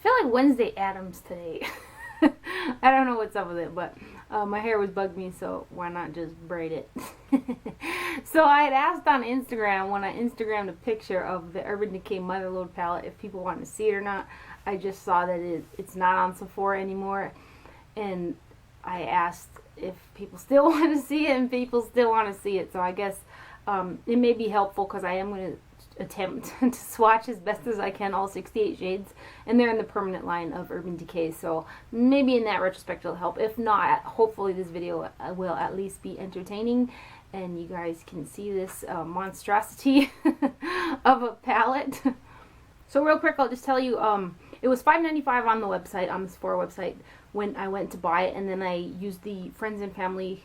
feel like Wednesday Addams today. I don't know what's up with it, but my hair was bugging me, so why not just braid it? So I had asked on Instagram, when I Instagrammed a picture of the Urban Decay Mother Lode palette, if people wanted to see it or not. I just saw that it's not on Sephora anymore, and I asked if people still want to see it, and people still want to see it. So I guess it may be helpful, because I am going to attempt to swatch as best as I can all 68 shades, and they're in the permanent line of Urban Decay, so maybe in that retrospect it'll help. If not, hopefully this video will at least be entertaining and you guys can see this monstrosity of a palette. So real quick, I'll just tell you, it was $5.95 on the website, on the Sephora website, when I went to buy it, and then I used the friends and family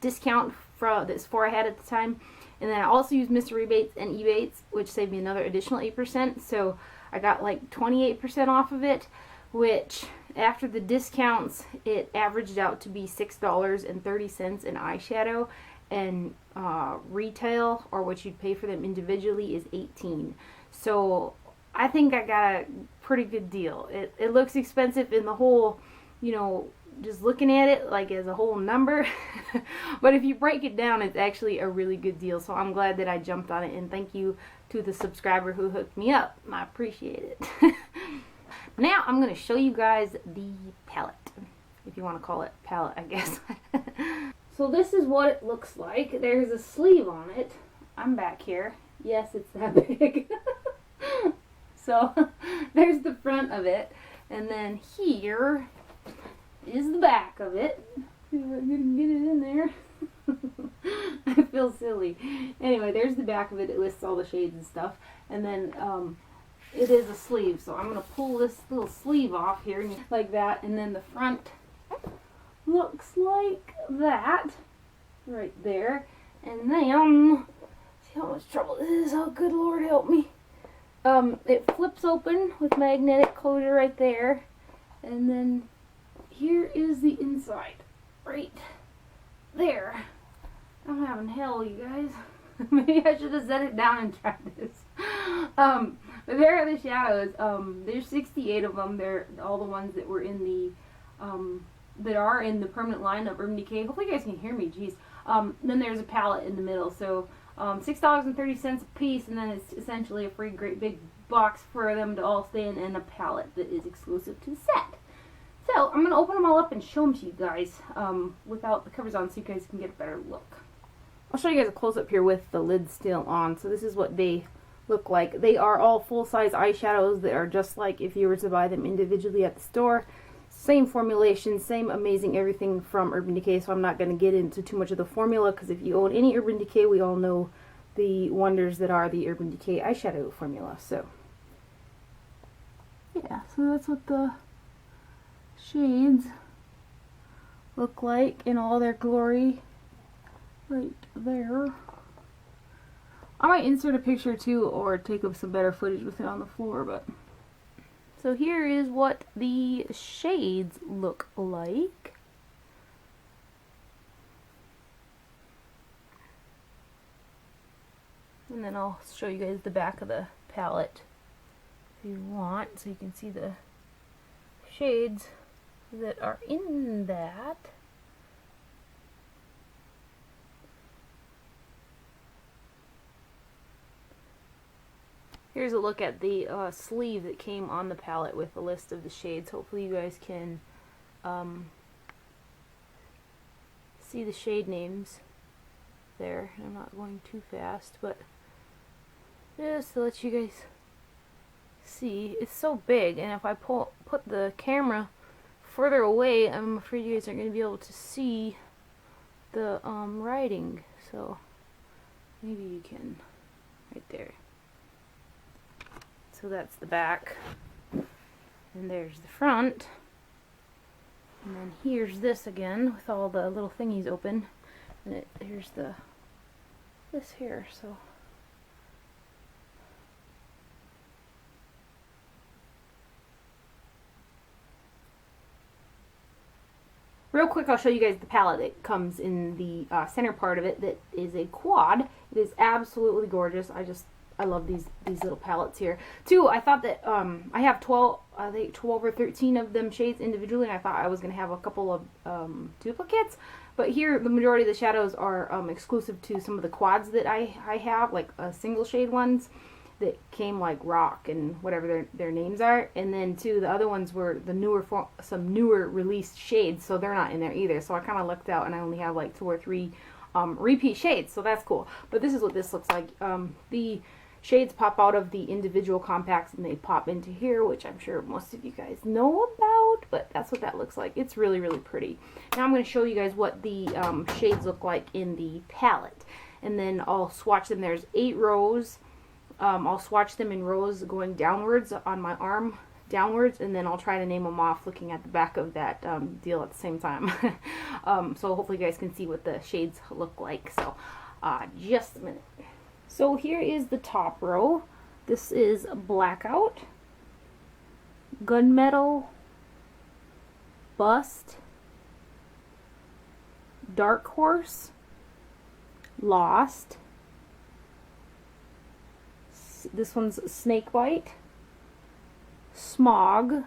discount that Sephora had at the time. And then I also used Mr. Rebates and Ebates, which saved me another additional 8%. So I got like 28% off of it, which after the discounts, it averaged out to be $6.30 in eyeshadow. And retail, or what you'd pay for them individually, is $18. So I think I got a pretty good deal. It looks expensive in the whole, you know, just looking at it like as a whole number, but if you break it down, it's actually a really good deal. So I'm glad that I jumped on it, and thank you to the subscriber who hooked me up. I appreciate it. Now I'm going to show you guys the palette, if you want to call it palette, I guess. So this is what it looks like. There's a sleeve on it. I'm back here. Yes, it's that big. So there's the front of it, and then here is the back of it. See if I can get it in there. I feel silly. Anyway, there's the back of it. It lists all the shades and stuff. And then it is a sleeve. So I'm going to pull this little sleeve off here like that. And then the front looks like that right there. And then, see how much trouble this is. Oh, good Lord help me. It flips open with magnetic closure right there. And then here is the inside, right there. I'm having hell, you guys. Maybe I should have set it down and tried this. But there are the shadows. There's 68 of them. They're all the ones that were in the, that are in the permanent line of Urban Decay. Hopefully you guys can hear me, jeez. Then there's a palette in the middle. So $6.30 a piece, and then it's essentially a free great big box for them to all stay in, and a palette that is exclusive to the set. So, I'm going to open them all up and show them to you guys without the covers on, so you guys can get a better look. I'll show you guys a close-up here with the lid still on. So this is what they look like. They are all full-size eyeshadows that are just like if you were to buy them individually at the store. Same formulation, same amazing everything from Urban Decay, so I'm not going to get into too much of the formula, because if you own any Urban Decay, we all know the wonders that are the Urban Decay eyeshadow formula. So, yeah, so that's what the shades look like in all their glory right there. I might insert a picture too, or take up some better footage with it on the floor, but so here is what the shades look like. And then I'll show you guys the back of the palette if you want, so you can see the shades that are in that. Here's a look at the sleeve that came on the palette with a list of the shades. Hopefully you guys can see the shade names there. I'm not going too fast, but just to let you guys see, it's so big, and if I put the camera further away, I'm afraid you guys aren't going to be able to see the writing. So maybe you can, right there. So that's the back, and there's the front, and then here's this again with all the little thingies open, and here's this here. So real quick, I'll show you guys the palette that comes in the center part of it that is a quad. It is absolutely gorgeous. I love these little palettes here. Too, I thought that I have 12, I think 12 or 13 of them shades individually, and I thought I was going to have a couple of duplicates. But here, the majority of the shadows are exclusive to some of the quads that I have, like single shade ones that came like Rock and whatever their names are. And then too, the other ones were the some newer released shades, so they're not in there either. So I kind of lucked out, and I only have like 2 or 3 repeat shades, so that's cool. But this is what this looks like. The shades pop out of the individual compacts and they pop into here, which I'm sure most of you guys know about, but that's what that looks like. It's really, really pretty. Now I'm going to show you guys what the shades look like in the palette, and then I'll swatch them. There's 8 rows. I'll swatch them in rows going downwards on my arm, downwards, and then I'll try to name them off looking at the back of that deal at the same time. So hopefully you guys can see what the shades look like. So just a minute. So here is the top row. This is Blackout, Gunmetal, Bust, Dark Horse, Lost. This one's Snakebite, Smog.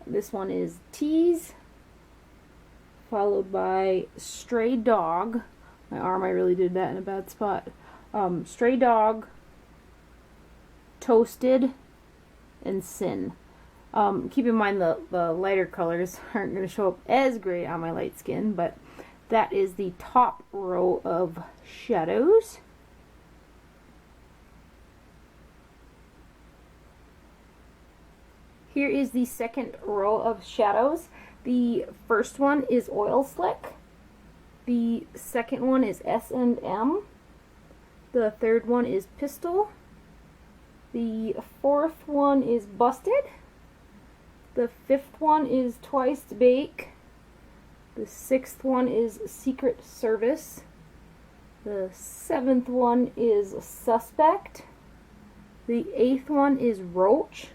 This one is Tease, followed by Stray Dog. My arm, I really did that in a bad spot. Stray Dog, Toasted, and Sin. Keep in mind the lighter colors aren't going to show up as great on my light skin, but that is the top row of shadows. Here is the second row of shadows. The first one is Oil Slick. The second one is S&M. The third one is Pistol. The fourth one is Busted. The fifth one is Twice Bake. The sixth one is Secret Service. The seventh one is Suspect. The eighth one is Roach.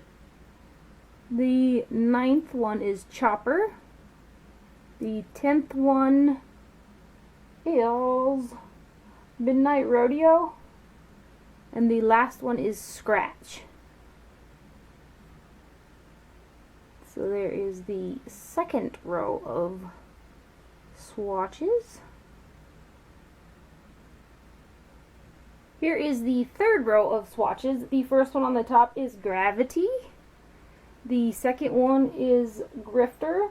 The ninth one is Chopper. The 10th one is Midnight Rodeo. And the last one is Scratch. So there is the second row of swatches. Here is the third row of swatches. The first one on the top is Gravity. The second one is Grifter.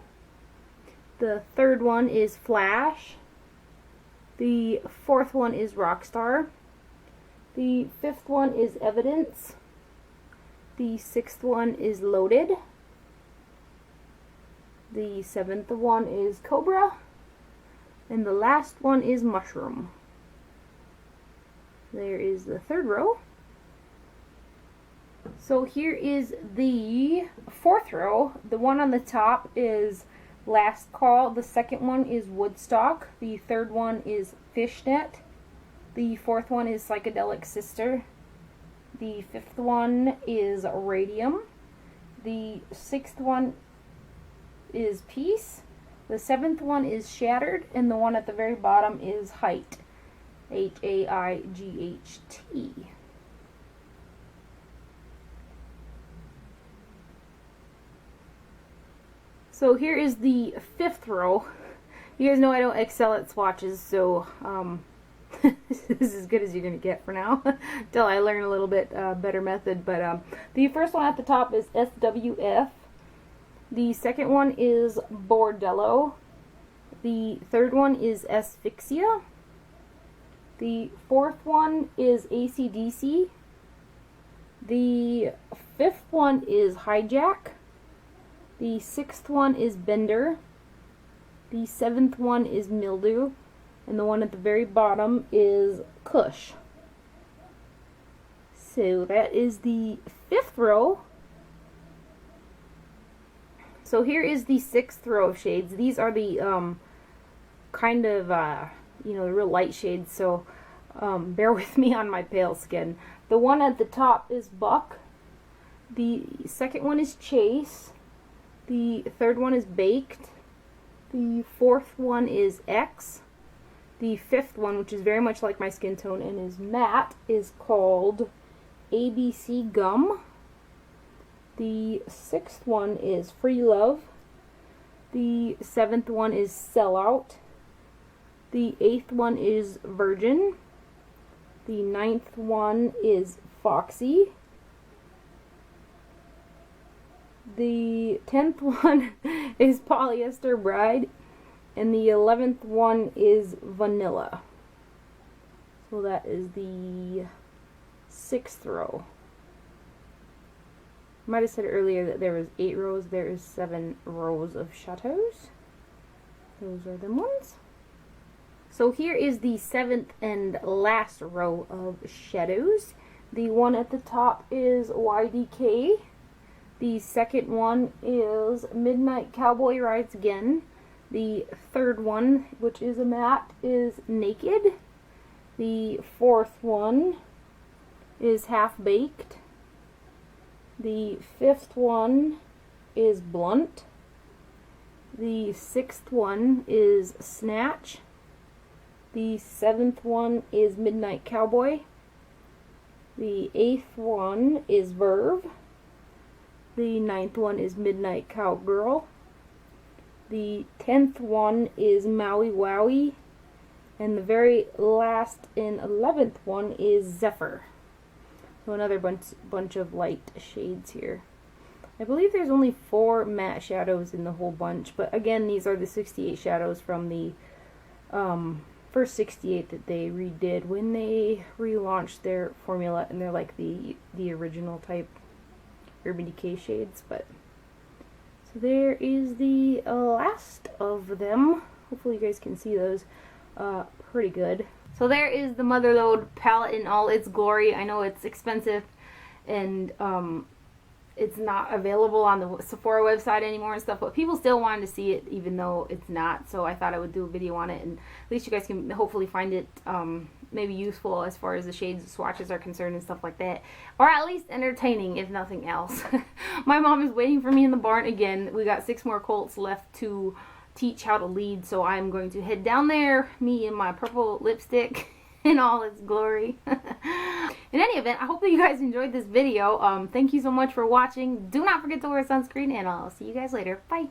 The third one is Flash. The fourth one is Rockstar. The fifth one is Evidence. The sixth one is Loaded. The seventh one is Cobra. And the last one is Mushroom. There is the third row. So here is the fourth row. The one on the top is Last Call. The second one is Woodstock. The third one is Fishnet. The fourth one is Psychedelic Sister. The fifth one is Radium. The sixth one is Peace. The seventh one is Shattered. And the one at the very bottom is Height. H-A-I-G-H-T. So here is the fifth row. You guys know I don't excel at swatches, so this is as good as you're going to get for now until I learn a little bit better method. But the first one at the top is SWF. The second one is Bordello. The third one is Asphyxia. The fourth one is AC/DC. The fifth one is Hijack. The sixth one is Bender. The seventh one is Mildew. And the one at the very bottom is Kush. So that is the fifth row. So here is the sixth row of shades. These are the kind of, you know, the real light shades. So bear with me on my pale skin. The one at the top is Buck. The second one is Chase. The third one is Baked. The fourth one is X. The fifth one, which is very much like my skin tone and is matte, is called ABC Gum. The sixth one is Free Love. The seventh one is Sellout. The eighth one is Virgin. The ninth one is Foxy. The 10th one is Polyester Bride. And the 11th one is Vanilla. So that is the 6th row. I might have said earlier that there was 8 rows. There is 7 rows of shadows. Those are them ones. So here is the 7th and last row of shadows. The one at the top is YDK. The second one is Midnight Cowboy Rides Again. The third one, which is a matte, is Naked. The fourth one is Half Baked. The fifth one is Blunt. The sixth one is Snatch. The seventh one is Midnight Cowboy. The eighth one is Verve. The ninth one is Midnight Cowgirl. The 10th one is Maui Wowie. And the very last and 11th one is Zephyr. So another bunch of light shades here. I believe there's only 4 matte shadows in the whole bunch. But again, these are the 68 shadows from the first 68 that they redid when they relaunched their formula. And they're like the original type Urban Decay shades. But so there is the last of them. Hopefully you guys can see those pretty good. So there is the Mother Lode palette in all its glory. I know it's expensive and it's not available on the Sephora website anymore and stuff, but people still wanted to see it even though it's not. So I thought I would do a video on it, and at least you guys can hopefully find it maybe useful as far as the shades, swatches are concerned and stuff like that, or at least entertaining if nothing else. My mom is waiting for me in the barn again. We got 6 more colts left to teach how to lead, so I'm going to head down there, me and my purple lipstick in all its glory. In any event, I hope that you guys enjoyed this video. Thank you so much for watching. Do not forget to wear sunscreen, and I'll see you guys later. Bye.